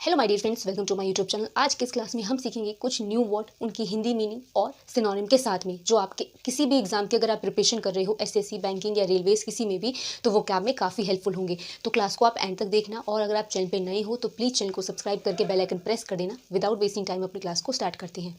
Hello my dear friends, welcome to my YouTube channel. आज के इस क्लास में हम सीखेंगे कुछ न्यू वर्ड, उनकी हिंदी मीनिंग और सिनोनिम के साथ में, जो आपके किसी भी एग्जाम के अगर आप प्रिपरेशन कर रहे हो, एसएससी, बैंकिंग या रेलवेज किसी में भी, तो वो क्या में काफ़ी हेल्पफुल होंगे। तो क्लास को आप एंड तक देखना, और अगर आप चैनल पर नए हो तो प्लीज़ चैनल को सब्सक्राइब करके बेल आइकन प्रेस कर देना। विदाउट वेस्टिंग टाइम अपनी क्लास को स्टार्ट करते हैं।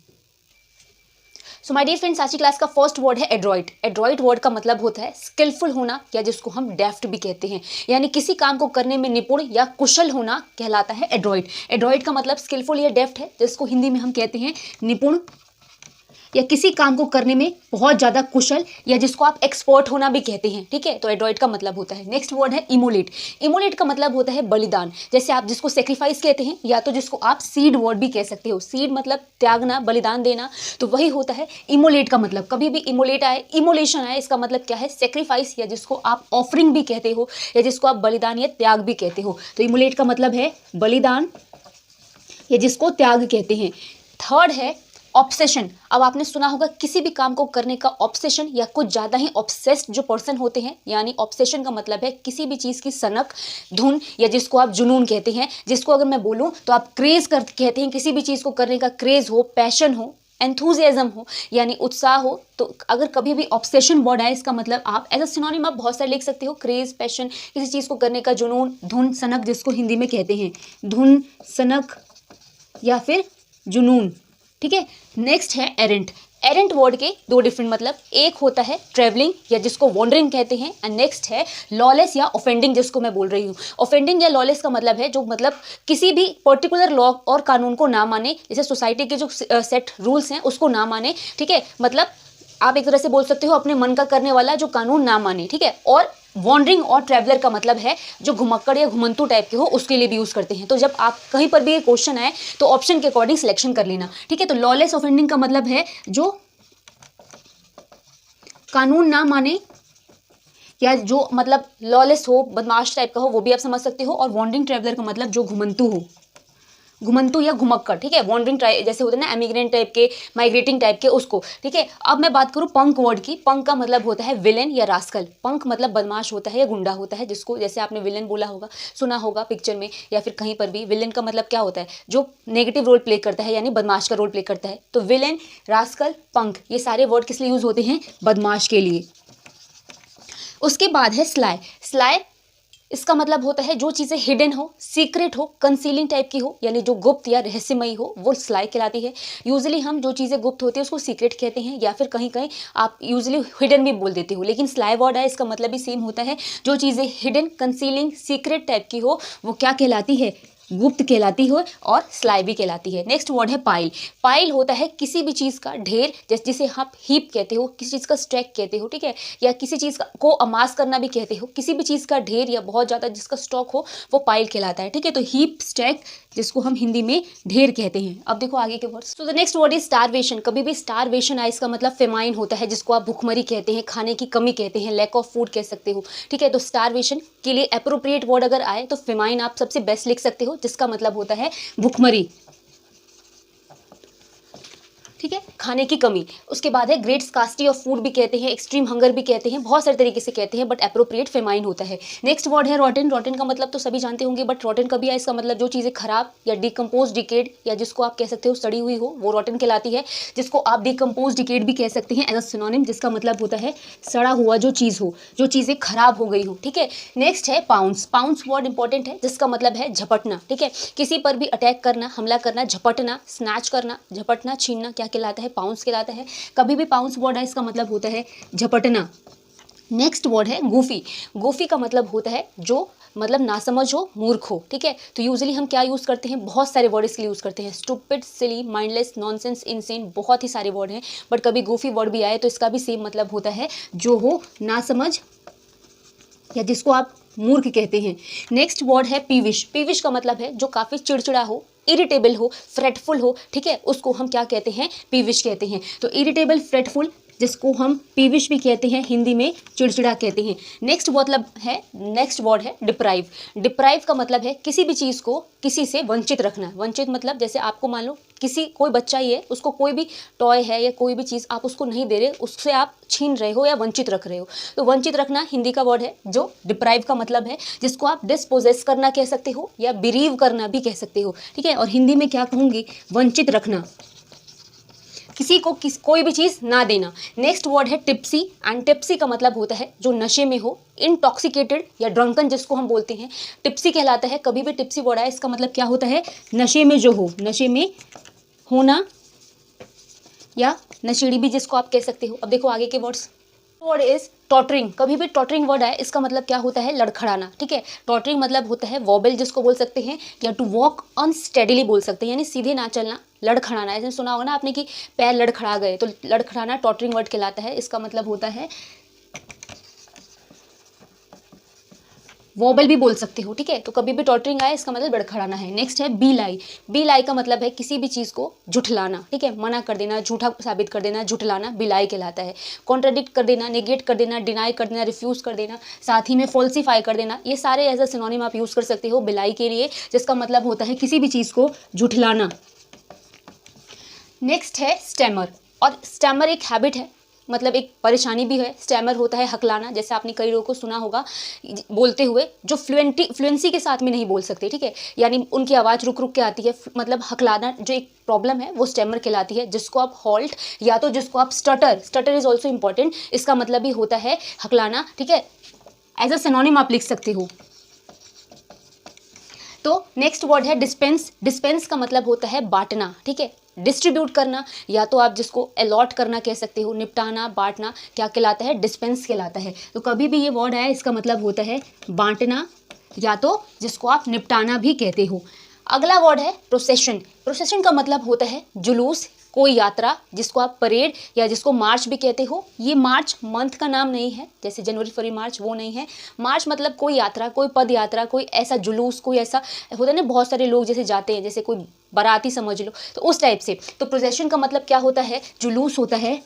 सो माय डियर फ्रेंड्स, आज की क्लास का फर्स्ट वर्ड है एड्रॉइट। एड्रॉइट वर्ड का मतलब होता है स्किलफुल होना, या जिसको हम डेफ्ट भी कहते हैं, यानी किसी काम को करने में निपुण या कुशल होना कहलाता है एड्रॉइट। एड्रॉइट का मतलब स्किलफुल या डेफ्ट है, जिसको हिंदी में हम कहते हैं निपुण, या किसी काम को करने में बहुत ज़्यादा कुशल, या जिसको आप एक्सपर्ट होना भी कहते हैं। ठीक है, तो एड्रॉइट का मतलब होता है। नेक्स्ट वर्ड है इमोलेट। इमोलेट का मतलब होता है बलिदान, जैसे आप जिसको सेक्रीफाइस कहते हैं, या तो जिसको आप सीड वर्ड भी कह सकते हो। सीड मतलब त्यागना, बलिदान देना, तो वही होता है इमोलेट का मतलब। कभी भी इमोलेट आए, इमोलेशन आए, इसका मतलब क्या है? सेक्रीफाइस, या जिसको आप ऑफरिंग भी कहते हो, या जिसको आप बलिदान या त्याग भी कहते हो। तो इमोलेट का मतलब है बलिदान, या जिसको त्याग कहते हैं। थर्ड है ऑब्सेशन। अब आपने सुना होगा किसी भी काम को करने का ऑब्सेशन, या कुछ ज़्यादा ही ऑब्सेस्ड जो पर्सन होते हैं, यानी ऑब्सेशन का मतलब है किसी भी चीज़ की सनक, धुन, या जिसको आप जुनून कहते हैं। जिसको अगर मैं बोलूँ तो आप क्रेज़ कर कहते हैं, किसी भी चीज़ को करने का क्रेज़ हो, पैशन हो, एंथुजियाज्म हो, यानी उत्साह हो। तो अगर कभी भी ऑब्सेशन वर्ड आए, इसका मतलब आप एज अ सिनोनिम आप बहुत सारे लिख सकते हो। क्रेज, पैशन, किसी चीज़ को करने का जुनून, धुन, सनक, जिसको हिंदी में कहते हैं धुन, सनक या फिर जुनून। ठीक है, नेक्स्ट है एरेंट। एरेंट वर्ड के दो डिफरेंट मतलब, एक होता है ट्रैवलिंग, या जिसको वॉन्डरिंग कहते हैं, एंड नेक्स्ट है लॉलेस या ऑफेंडिंग, जिसको मैं बोल रही हूँ। ऑफेंडिंग या लॉलेस का मतलब है जो मतलब किसी भी पर्टिकुलर लॉ और कानून को ना माने, जैसे सोसाइटी के जो सेट रूल्स हैं उसको ना माने। ठीक है, मतलब आप एक तरह से बोल सकते हो अपने मन का करने वाला, जो कानून ना माने। ठीक है, और वॉन्डरिंग और ट्रैवलर का मतलब है जो घुमक्कड़ या घुमंतू टाइप के हो, उसके लिए भी यूज़ करते हैं। तो जब आप कहीं पर भी ये क्वेश्चन आए तो ऑप्शन के अकॉर्डिंग सिलेक्शन कर लेना। ठीक है, तो लॉलेस ऑफेंडिंग का मतलब है जो कानून ना माने, या जो मतलब लॉलेस हो, बदमाश टाइप का हो, वो भी आप समझ सकते हो। और वॉन्डरिंग ट्रैवलर का मतलब जो घुमंतू हो, घुमंतु या घुमक्कड़। ठीक है, वॉन्डरिंग जैसे होते हैं ना एमिग्रेंट टाइप के, माइग्रेटिंग टाइप के, उसको। ठीक है, अब मैं बात करूँ पंक वर्ड की। पंक का मतलब होता है विलेन या रास्कल। पंक मतलब बदमाश होता है या गुंडा होता है, जिसको जैसे आपने विलेन बोला होगा, सुना होगा पिक्चर में या फिर कहीं पर भी। विलेन का मतलब क्या होता है? जो नेगेटिव रोल प्ले करता है, यानी बदमाश का रोल प्ले करता है। तो विलेन, रास्कल, पंक, ये सारे वर्ड किस लिए यूज होते हैं? बदमाश के लिए। उसके बाद है स्लाई। स्लाई इसका मतलब होता है जो चीज़ें हिडन हो, सीक्रेट हो, कंसीलिंग टाइप की हो, यानी जो गुप्त या रहस्यमयी हो, वो स्लाई कहलाती है। यूजुअली हम जो चीज़ें गुप्त होती है उसको सीक्रेट कहते हैं, या फिर कहीं कहीं आप यूजुअली हिडन भी बोल देते हो। लेकिन स्लाई वर्ड है, इसका मतलब भी सेम होता है। जो चीज़ें हिडन, कंसीलिंग, सीक्रेट टाइप की हो, वो क्या कहलाती है? गुप्त कहलाती हो, और स्लाई भी कहलाती है। नेक्स्ट वर्ड है पाइल। पाइल होता है किसी भी चीज़ का ढेर, जिसे आप हीप कहते हो, किसी चीज़ का स्टैक कहते हो। ठीक है, या किसी चीज़ को अमास करना भी कहते हो। किसी भी चीज़ का ढेर या बहुत ज़्यादा जिसका स्टॉक हो, वो पाइल कहलाता है। ठीक है, तो हीप, स्टैक, जिसको हम हिंदी में ढेर कहते हैं। अब देखो आगे के वर्ड्स। तो the next word is starvation. कभी भी स्टारवेशन आए, इसका मतलब फेमाइन होता है, जिसको आप भुखमरी कहते हैं, खाने की कमी कहते हैं, लैक ऑफ फूड कह सकते हो। ठीक है, तो स्टारवेशन के लिए अप्रोप्रिएट वर्ड अगर आए तो फेमाइन आप सबसे बेस्ट लिख सकते हो, जिसका मतलब होता है भुखमरी। ठीक है, खाने की कमी। उसके बाद है ग्रेट स्कार्सिटी ऑफ फूड भी कहते हैं, एक्सट्रीम हंगर भी कहते हैं, बहुत सारे तरीके से कहते हैं, बट अप्रोप्रिएट फेमाइन होता है। नेक्स्ट वर्ड है रॉटन। रॉटन का मतलब तो सभी जानते होंगे, बट रॉटन कभी आए, इसका मतलब जो चीज़ें खराब या डिकम्पोज, डिकेड, या जिसको आप कह सकते हो सड़ी हुई हो, वो रॉटन कहलाती है। जिसको आप डिकम्पोज, डिकेड भी कह सकते हैं एज अ सिनोनिम, जिसका मतलब होता है सड़ा हुआ जो चीज़ हो, जो चीज़ें खराब हो गई हो। ठीक है, नेक्स्ट है पाउंस। पाउंस वर्ड इंपॉर्टेंट है, जिसका मतलब है झपटना। ठीक है, किसी पर भी अटैक करना, हमला करना, झपटना, स्नैच करना, झपटना, छीनना, क्या कहलाता है? पाउंस कहलाता है। कभी भी पाउंस वर्ड है, इसका मतलब होता है झपटना। नेक्स्ट वर्ड है गोफी। गोफी का मतलब होता है जो मतलब नासमझ हो, मूर्ख हो। ठीक है, तो यूजुअली हम क्या यूज़ करते हैं? बहुत सारे वर्ड इसके लिए यूज़ करते हैं। स्टूपिड, सिली, माइंडलेस, नॉनसेंस, इनसेन, बहुत ही सारे वर्ड हैं। बट कभी गोफी वर्ड भी आए तो इसका भी सेम मतलब होता है जो हो नासमझ, या जिसको आप मूर्ख कहते हैं। नेक्स्ट वर्ड है पीविश। पीविश का मतलब है जो काफ़ी चिड़चिड़ा हो, इरिटेबल हो, फ्रेटफुल हो। ठीक है, उसको हम क्या कहते हैं? पीविश कहते हैं। तो इरिटेबल, फ्रेटफुल, जिसको हम पीविश भी कहते हैं, हिंदी में चिड़चिड़ा कहते हैं। नेक्स्ट वर्ड है डिप्राइव। डिप्राइव का मतलब है किसी भी चीज़ को किसी से वंचित रखना। वंचित मतलब जैसे आपको मान लो कोई बच्चा ही है, उसको कोई भी टॉय है या कोई भी चीज़ आप उसको नहीं दे रहे, उससे आप छीन रहे हो या वंचित रख रहे हो। तो वंचित रखना हिंदी का वर्ड है जो डिप्राइव का मतलब है, जिसको आप डिस्पोजेस करना कह सकते हो या बिरीव करना भी कह सकते हो, ठीक है। और हिंदी में क्या कहूँगी, वंचित रखना, किसी को कोई भी चीज़ ना देना। नेक्स्ट वर्ड है टिप्सी, एंड टिप्सी का मतलब होता है जो नशे में हो, इंटॉक्सिकेटेड या ड्रंकन जिसको हम बोलते हैं, टिप्सी कहलाता है। कभी भी टिप्सी वर्ड आए इसका मतलब क्या होता है, नशे में जो हो, नशे में होना या नशेड़ी भी जिसको आप कह सकते हो। अब देखो आगे के वर्ड्स। Word is tottering. कभी भी टॉटरिंग वर्ड आए इसका मतलब क्या होता है, लड़खड़ाना, ठीक है। टॉटरिंग मतलब होता है वॉबल जिसको बोल सकते हैं, या टू वॉक अनस्टेडीली बोल सकते हैं, यानी सीधे ना चलना, लड़खड़ाना। ऐसे सुना होगा ना आपने कि पैर लड़खड़ा गए, तो लड़खड़ाना टॉटरिंग वर्ड कहलाता है। इसका मतलब होता है वॉबल भी बोल सकते हो, ठीक है। तो कभी भी टॉटरिंग आए इसका मतलब लड़खड़ाना है। नेक्स्ट है बी लाई। बी लाई का मतलब है किसी भी चीज़ को झुठलाना, ठीक है, मना कर देना, झूठा साबित कर देना, झुठलाना बी लाई कहलाता है। कॉन्ट्राडिक्ट कर देना, नेगेट कर देना, डिनाई कर देना, रिफ्यूज़ कर देना, साथ ही में फॉल्सीफाई कर देना, ये सारे एज अ सिनोनिम आप यूज़ कर सकते हो बिलाई के लिए, जिसका मतलब होता है किसी भी चीज़ को झुठलाना। नेक्स्ट है स्टैमर, और स्टैमर एक हैबिट है, मतलब एक परेशानी भी है। स्टैमर होता है हकलाना, जैसे आपने कई लोगों को सुना होगा बोलते हुए जो फ्लुएंसी के साथ में नहीं बोल सकते, ठीक है, यानी उनकी आवाज़ रुक रुक के आती है, मतलब हकलाना जो एक प्रॉब्लम है वो स्टैमर कहलाती है, जिसको आप हॉल्ट या तो जिसको आप स्टटर इज ऑल्सो इंपॉर्टेंट, इसका मतलब भी होता है हकलाना, ठीक है। एज अ सिनोनिम आप लिख सकते हो। तो नेक्स्ट वर्ड है डिस्पेंस। डिस्पेंस का मतलब होता है बांटना, ठीक है, डिस्ट्रीब्यूट करना, या तो आप जिसको अलॉट करना कह सकते हो, निपटाना, बांटना, क्या कहलाता है, डिस्पेंस कहलाता है। तो कभी भी ये वर्ड आए इसका मतलब होता है बांटना, या तो जिसको आप निपटाना भी कहते हो। अगला वर्ड है प्रोसेशन। प्रोसेशन का मतलब होता है जुलूस, कोई यात्रा, जिसको आप परेड या जिसको मार्च भी कहते हो। ये मार्च मंथ का नाम नहीं है, जैसे जनवरी फरवरी मार्च, वो नहीं है। मार्च मतलब कोई यात्रा, कोई पद यात्रा, कोई ऐसा जुलूस, कोई ऐसा होता है ना, बहुत सारे लोग जैसे जाते हैं, जैसे कोई बाराती समझ लो, तो उस टाइप से। तो प्रोसेशन का मतलब क्या होता है, जुलूस होता है,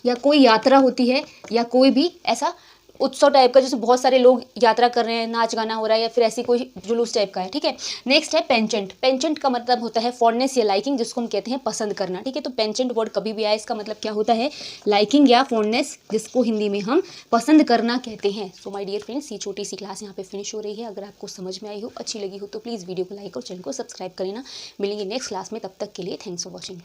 या कोई यात्रा होती है, या कोई भी ऐसा उत्सव टाइप का, जैसे बहुत सारे लोग यात्रा कर रहे हैं, नाच गाना हो रहा है, या फिर ऐसी कोई जुलूस टाइप का है, ठीक है। नेक्स्ट है पेंचेंट। पेंचेंट का मतलब होता है फॉन्डनेस या लाइकिंग, जिसको हम कहते हैं पसंद करना, ठीक है। तो पेंचेंट वर्ड कभी भी आए इसका मतलब क्या होता है, लाइकिंग या फॉन्डनेस, जिसको हिंदी में हम पसंद करना कहते हैं। सो माय डियर फ्रेंड्स, ये छोटी सी क्लास यहाँ पे फिनिश हो रही है। अगर आपको समझ में आई हो, अच्छी लगी हो, तो प्लीज़ वीडियो को लाइक और चैनल को सब्सक्राइब कर लेना। मिलेंगे नेक्स्ट क्लास में, तब तक के लिए थैंक्स फॉर वॉचिंग।